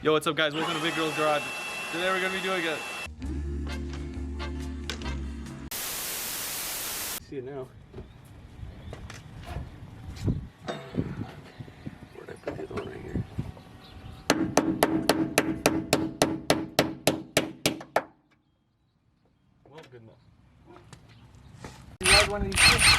Yo, what's up guys? Welcome to Big Girls Garage. Today we're gonna be doing it. See it now. Where'd I put the other one right here? Well, good enough. You ride one of these things?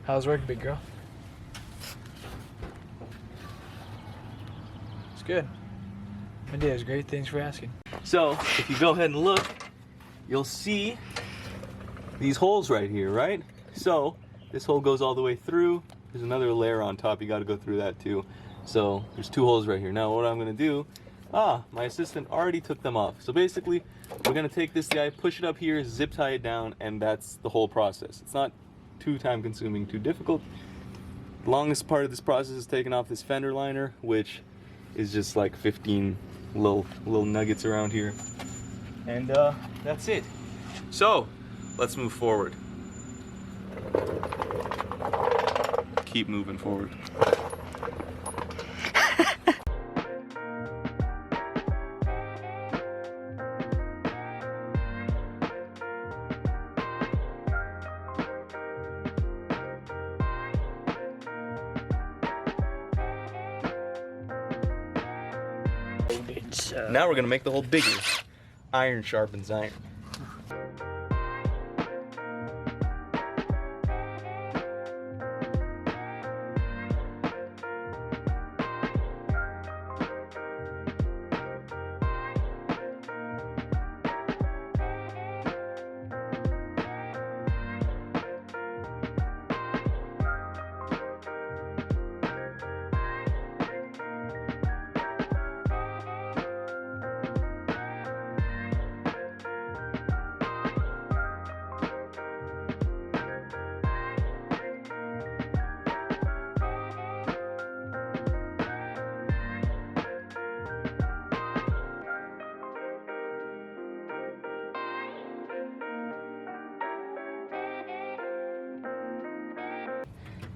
How's work, big girl? It's good. My day is great. Thanks for asking. So, if you go ahead and look, you'll see these holes right here, right? So, this hole goes all the way through. There's another layer on top. You got to go through that too. So, there's two holes right here. Now, what I'm going to do, my assistant already took them off. So basically, we're going to take this guy, push it up here, zip tie it down, and that's the whole process. It's not too time consuming, too difficult. The longest part of this process is taking off this fender liner, which is just like 15 little nuggets around here, and that's it. So let's move forward. Keep moving forward. Now we're gonna make the hole bigger. Iron sharpens iron.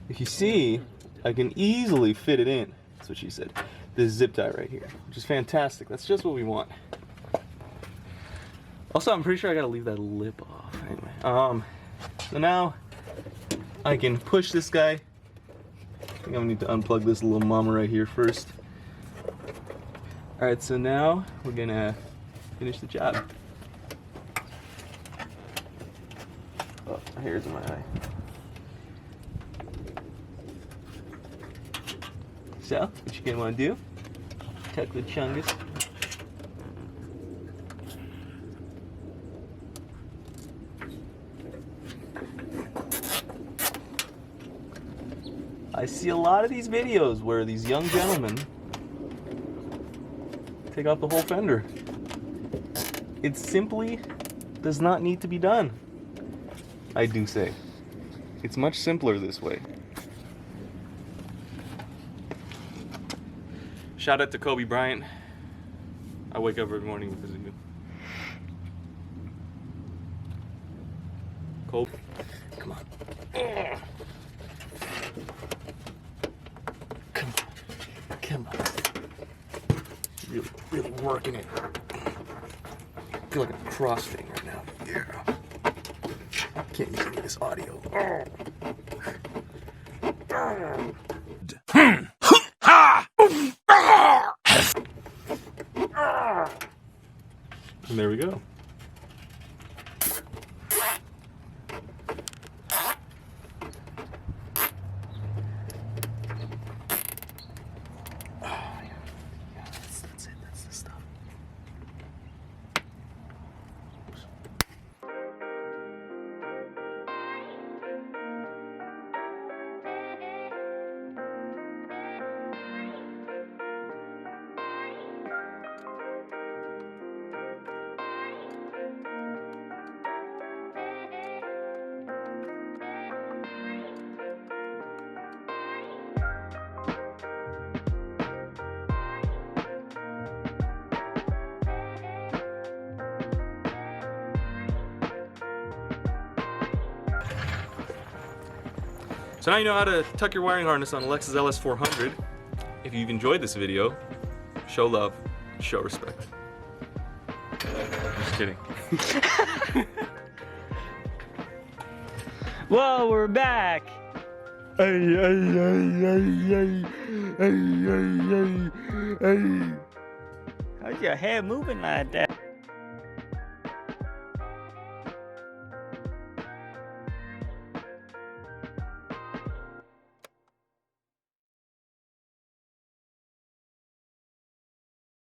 If you see, I can easily fit it in. That's what she said. This zip tie right here, which is fantastic. That's just what we want. Also, I'm pretty sure I gotta leave that lip off. Anyway, so now I can push this guy. I think I'm gonna need to unplug this little mama right here first. All right, so now we're gonna finish the job. Oh, my hair's in my eye. So, what you gonna wanna do? Tuck the chungus. I see a lot of these videos where these young gentlemen take off the whole fender. It simply does not need to be done. I do say. It's much simpler this way. Shout out to Kobe Bryant. I wake up every morning because of you. Kobe, come on. Come on. Really working it. I feel like I'm crossfitting right now. Yeah. Can't use any of this audio. And there we go. That's it. That's the stuff. So now you know how to tuck your wiring harness on a Lexus LS400. If you've enjoyed this video, show love, show respect. Just kidding. Whoa, we're back. Hey. How's your hair moving like that?